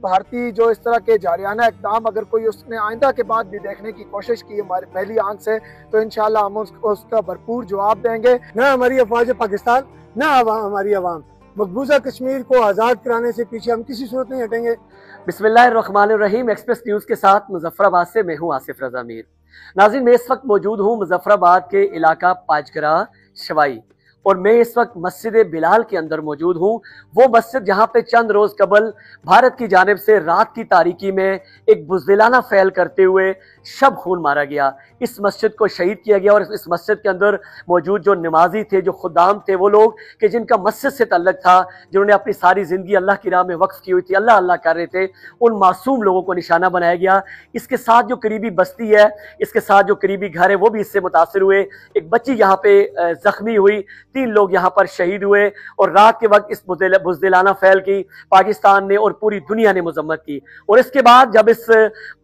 भारतीय जो इस तरह के जारियाना इक़दाम अगर कोई उसने आइंदा के बाद भी देखने की कोशिश की हमारी पहली आंख से, तो इंशाल्लाह हम उसका भरपूर जवाब देंगे। न हमारी अफवाज पाकिस्तान, न हमारी अवाम, मकबूजा कश्मीर को आज़ाद कराने से पीछे हम किसी सूरत नहीं हटेंगे। बिस्मिल्लाहिर्रहमानिर्रहीम। एक्सप्रेस न्यूज़ के साथ मुजफ्फराबाद से मैं हूँ आसिफ रज़ा मीर। नाज़रीन, मैं इस वक्त मौजूद हूँ मुजफ्फराबाद के इलाका पाजगरा शवाई, और मैं इस वक्त मस्जिद बिलाल के अंदर मौजूद हूँ। वो मस्जिद जहाँ पे चंद रोज़ कबल भारत की जानिब से रात की तारीकी में एक बुज़दिलाना फ़ैल करते हुए शब खून मारा गया। इस मस्जिद को शहीद किया गया, और इस मस्जिद के अंदर मौजूद जो नमाजी थे, जो खुदाम थे, वो लोग कि जिनका मस्जिद से तल्लुक़ था, जिन्होंने अपनी सारी ज़िंदगी अल्लाह की राह में वक्फ़ की हुई थी, अल्लाह अल्लाह कर रहे थे, उन मासूम लोगों को निशाना बनाया गया। इसके साथ जो करीबी बस्ती है, इसके साथ जो करीबी घर है, वो भी इससे मुतासिर हुए। एक बच्ची यहाँ पे ज़ख्मी हुई, 3 लोग यहाँ पर शहीद हुए, और रात के वक्त इस बुज़दिलाना फ़ैल की पाकिस्तान ने और पूरी दुनिया ने मजम्मत की। और इसके बाद जब इस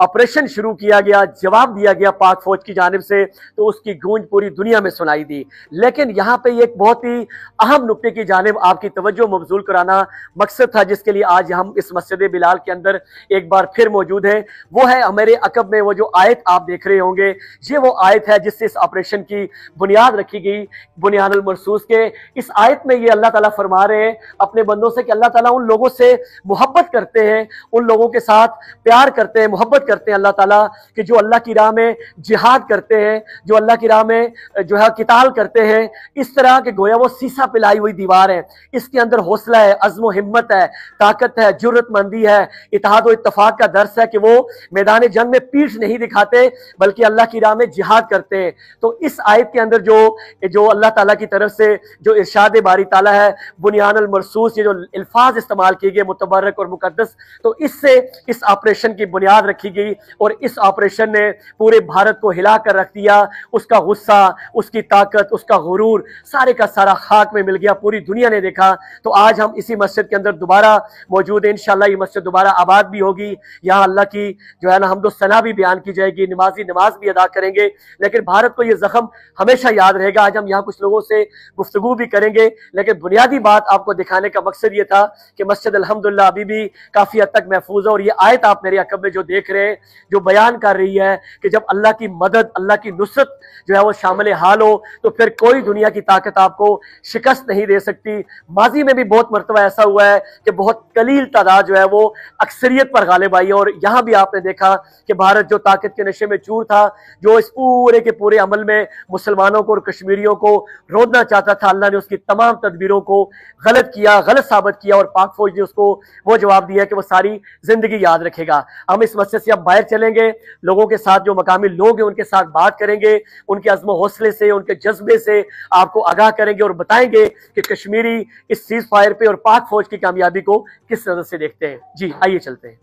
ऑपरेशन शुरू किया गया, जवाब दिया गया पाक फौज की जानिब से, तो उसकी गूंज पूरी दुनिया में सुनाई दी। लेकिन यहाँ पे एक बहुत ही अहम नुक्ते की जानिब आपकी तवज्जो मबजूल कराना मकसद था, जिसके लिए आज हम इस मस्जिद बिलाल के अंदर एक बार फिर मौजूद है। वो है हमारे अकब में वो जो आयत आप देख रहे होंगे, ये वो आयत है जिससे इस ऑपरेशन की बुनियाद रखी गई, बुनियानुल मरसूस के। इस आयत में ये अल्लाह ताला फरमा रहे हैं अपने बंदों से कि अल्लाह ताला उन लोगों से मोहब्बत करते हैं, उन लोगों के साथ प्यार करते हैं, मोहब्बत करते हैं अल्लाह ताला, कि जो अल्लाह की राह में जिहाद करते हैं, जो अल्लाह की राह में जो है किताल करते हैं। इस तरह के गोया वो सीसा पिलाई हुई दीवार है, इसके अंदर हौसला है, अज़्म हिम्मत है, ताकत है, जुर्रतमंदी है, इत्तेहाद और इत्तफाक का दर्स है कि वो मैदान जंग में पीठ नहीं दिखाते, बल्कि अल्लाह की राह में जिहाद करते हैं। तो इस आयत के अंदर जो अल्लाह ताला की तरफ से जो इरशाद बारी ताला है, बुनियानुल मरसूस, ये जो अल्फाज इस्तेमाल किए गए मुतबर्रक और मुकद्दस, तो इससे इस ऑपरेशन की बुनियाद रखी गई, और इस ऑपरेशन ने पूरे भारत को हिला कर रख दिया। उसका गुस्सा, उसकी ताकत, उसका गुरूर सारे का सारा खाक में मिल गया, पूरी दुनिया ने देखा। तो आज हम इसी मस्जिद के अंदर दोबारा मौजूद हैं। इंशाअल्लाह ये मस्जिद दोबारा आबाद भी होगी, यहाँ अल्लाह की जो है ना हम्दो सना भी बयान की जाएगी, नमाजी नमाज भी अदा करेंगे। लेकिन भारत को ये जख्म हमेशा याद रहेगा। आज हम यहाँ कुछ लोगों से गुफ्तगू भी करेंगे, लेकिन बुनियादी बात आपको दिखाने का मकसद ये था कि मस्जिद अल्हम्दुलिल्लाह अभी भी काफ़ी हद तक महफूज है। और ये आयत आप मेरे अकब में जो देख रहे हैं, जो बयान कर रही है कि जब अल्लाह की मदद, अल्लाह की नुसरत जो है वो शामिल हाल हो, तो फिर कोई दुनिया की ताकत आपको शिकस्त नहीं दे सकती। माजी में भी बहुत मरतबा ऐसा हुआ है कि बहुत कलील तादाद जो है वो अक्सरियत पर गालिब आई है, और यहाँ भी आपने देखा कि भारत जो ताकत के नशे में चूर था, जो इस पूरे के पूरे अमल में मुसलमानों को और कश्मीरियों को रोकना चाहता था, अल्लाह ने उसकी तमाम तदबीरों को गलत किया, गलत साबित किया, और पाक फौज ने उसको वो जवाब दिया कि वो सारी जिंदगी याद रखेगा। हम इस मस्जिद से अब बाहर चलेंगे, लोगों के साथ, जो मकामी लोग हैं उनके साथ बात करेंगे, उनके अज़्म हौसले से, उनके जज्बे से आपको आगाह करेंगे, और बताएंगे कि कश्मीरी इस सीज़ फायर पे और पाक फौज की कामयाबी को किस नज़र से देखते हैं। जी आइए चलते हैं।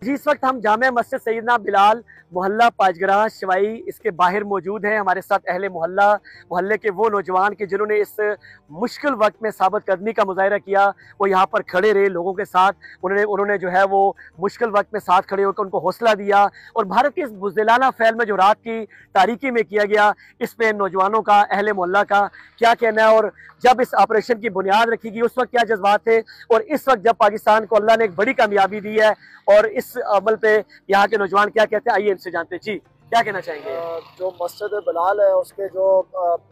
जी, इस वक्त हम जामे मस्जिद सैयदना बिलाल मोहल्ला पाजगरा शवाई इसके बाहर मौजूद हैं। हमारे साथ अहले मोहल्ले के वो नौजवान के जिन्होंने इस मुश्किल वक्त में साबित कदमी का मुजाहरा किया, वो यहाँ पर खड़े रहे लोगों के साथ। उन्होंने जो है वो मुश्किल वक्त में साथ खड़े होकर उनको हौसला दिया। और भारत के इस बुज़दिलाना फ़ैल में जो रात की तारीकी में किया गया, इस पर नौजवानों का, अहले मोहल्ला का क्या कहना है, और जब इस ऑपरेशन की बुनियाद रखी गई उस वक्त क्या जज्बात थे, और इस वक्त जब पाकिस्तान को अल्लाह ने एक बड़ी कामयाबी दी है, और इस अमल पे यहाँ के नौजवान क्या कहते हैं, आइए इनसे जानते हैं। जी क्या कहना चाहेंगे? जो मस्जिद बिलाल है उसके जो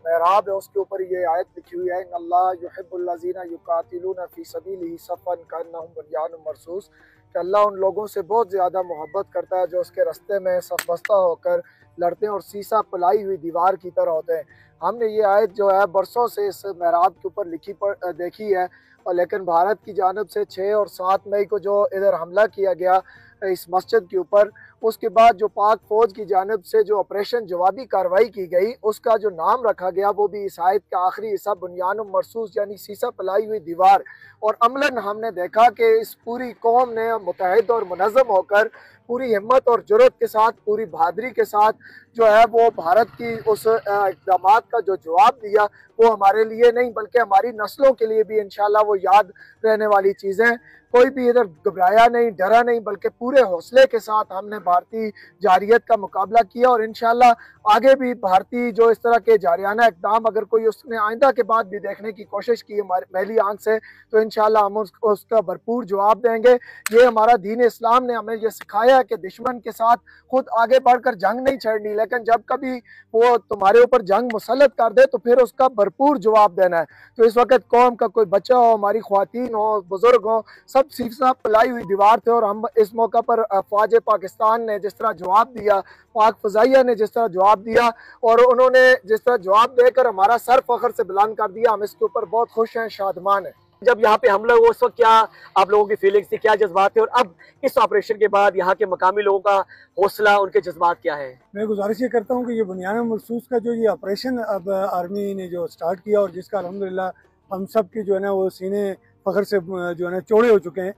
मेहराब है उसके ऊपर ये आयत लिखी हुई है, अल्लाह युहिब्बुल्लज़ीना युकातिलूना फ़ी सबीलिही सफ़न कअन्नहुम बुन्यानुम मरसूस, कि अल्लाह उन लोगों से बहुत ज़्यादा मोहब्बत करता है जो उसके रास्ते में सफ बस्ता होकर लड़ते हैं और सीसा पिलाई हुई दीवार की तरह होते हैं। हमने ये आयत जो है बरसों से इस मेहराब के ऊपर देखी है, और लेकिन भारत की जानिब से 6 और 7 मई को जो इधर हमला किया गया इस मस्जिद के ऊपर, उसके बाद जो पाक फौज की जानिब से जो ऑपरेशन जवाबी कार्रवाई की गई, उसका जो नाम रखा गया वो भी इस आयत का आखिरी हिस्सा बुनियानुम मरसूस यानी सीसा पिलाई हुई दीवार। और अमलन हमने देखा कि इस पूरी कौम ने मुतहद और मुनज़्ज़म होकर पूरी हिम्मत और जुर्रत के साथ, पूरी बहादुरी के साथ जो है वो भारत की उस इक़दामात का जो जवाब दिया, वो हमारे लिए नहीं बल्कि हमारी नस्लों के लिए भी इंशाल्लाह वो याद रहने वाली चीज़ें। कोई भी इधर घबराया नहीं, डरा नहीं, बल्कि पूरे हौसले के साथ हमने भारतीय जारियत का मुकाबला किया। और इंशाल्लाह आगे भी भारतीय जो इस तरह के जारियाना इक़दाम अगर कोई उसने आइंदा के बाद भी देखने की कोशिश की हमारी मैली आंख से, तो इंशाल्लाह हम उसका भरपूर जवाब देंगे। ये हमारा दीन इस्लाम ने हमें ये सिखाया है कि दुश्मन के साथ खुद आगे बढ़कर जंग नहीं छेड़नी, लेकिन जब कभी वो तुम्हारे ऊपर जंग मुसल्लत कर दे तो फिर उसका भरपूर जवाब देना है। तो इस वक्त कौम का कोई बच्चा हो, हमारी ख्वातीन हो, बुजुर्ग हो, सब सीफ साहब पलाई हुई दीवार थे। और हम इस मौका पर फौज पाकिस्तान ने जिस तरह जवाब दिया, पाक फजाइया ने जिस तरह जवाब दिया और उन्होंने जिस तरह जवाब देकर हमारा सर फख्र से बुलंद कर दिया, हम इसके ऊपर बहुत खुश हैं, शादमान हैं। जब यहाँ पे हमला हुआ उस वक्त क्या आप लोगों की फीलिंग्स थी, क्या जज्बात थे, और अब इस ऑपरेशन के बाद यहाँ के मकामी लोगों का हौसला, उनके जज्बात क्या है? मैं गुजारिश ये करता हूँ कि ये बुनियाद मखसूस का जो ये ऑपरेशन अब आर्मी ने जो स्टार्ट किया और जिसका अल्हम्दुलिल्लाह हम सब के जो है ना वो सीने फख्र से जो है ना चौड़े हो चुके हैं।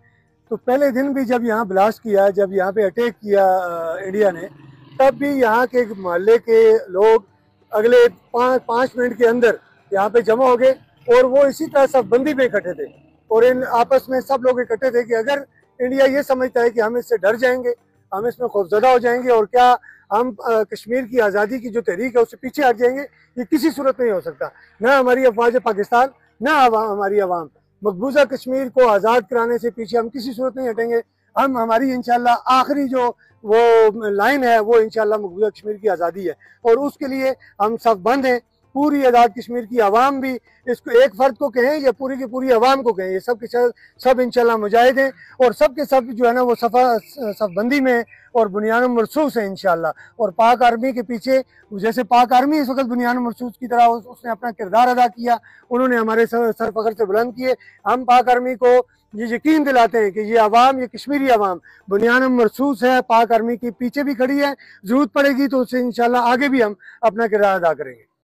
तो पहले दिन भी जब यहाँ ब्लास्ट किया, जब यहाँ पे अटैक किया इंडिया ने, तब भी यहाँ के मोहल्ले के लोग अगले 5 मिनट के अंदर यहाँ पे जमा हो गए और वो इसी तरह सब बंदी पे इकट्ठे थे। और इन आपस में सब लोग इकट्ठे थे कि अगर इंडिया ये समझता है कि हम इससे डर जाएंगे, हम इसमें खौफजदा हो जाएंगे और क्या हम कश्मीर की आज़ादी की जो तहरीक है उससे पीछे हट जाएंगे, ये किसी सूरत नहीं हो सकता। ना हमारी अफवाज पाकिस्तान, ना हमारी अवाम मकबूजा कश्मीर को आज़ाद कराने से पीछे हम किसी सूरत नहीं हटेंगे। हम हमारी इंशाल्लाह आखिरी जो वो लाइन है वो इंशाल्लाह मकबूजा कश्मीर की आज़ादी है और उसके लिए हम सब बंद हैं। पूरी आज़ाद कश्मीर की आवाम भी, इसको एक फर्द को कहें या पूरी की पूरी आवाम को कहें, ये सब के सब इंशाल्लाह मुजाहिद हैं और सब के सब जो है ना वो सफ बंदी में और बुनियाद मरसूस है इंशाल्लाह। और पाक आर्मी के पीछे, जैसे पाक आर्मी इस वक्त बुनियाद मरसूस की तरह उसने अपना किरदार अदा किया, उन्होंने हमारे सर फख्र से बुलंद किए। हम पाक आर्मी को ये यकीन दिलाते हैं कि ये आवाम, ये कश्मीरी आवाम बुनियाद मरसूस है, पाक आर्मी के पीछे भी खड़ी है, जरूरत पड़ेगी तो उससे इंशाल्लाह आगे भी हम अपना किरदार अदा करेंगे।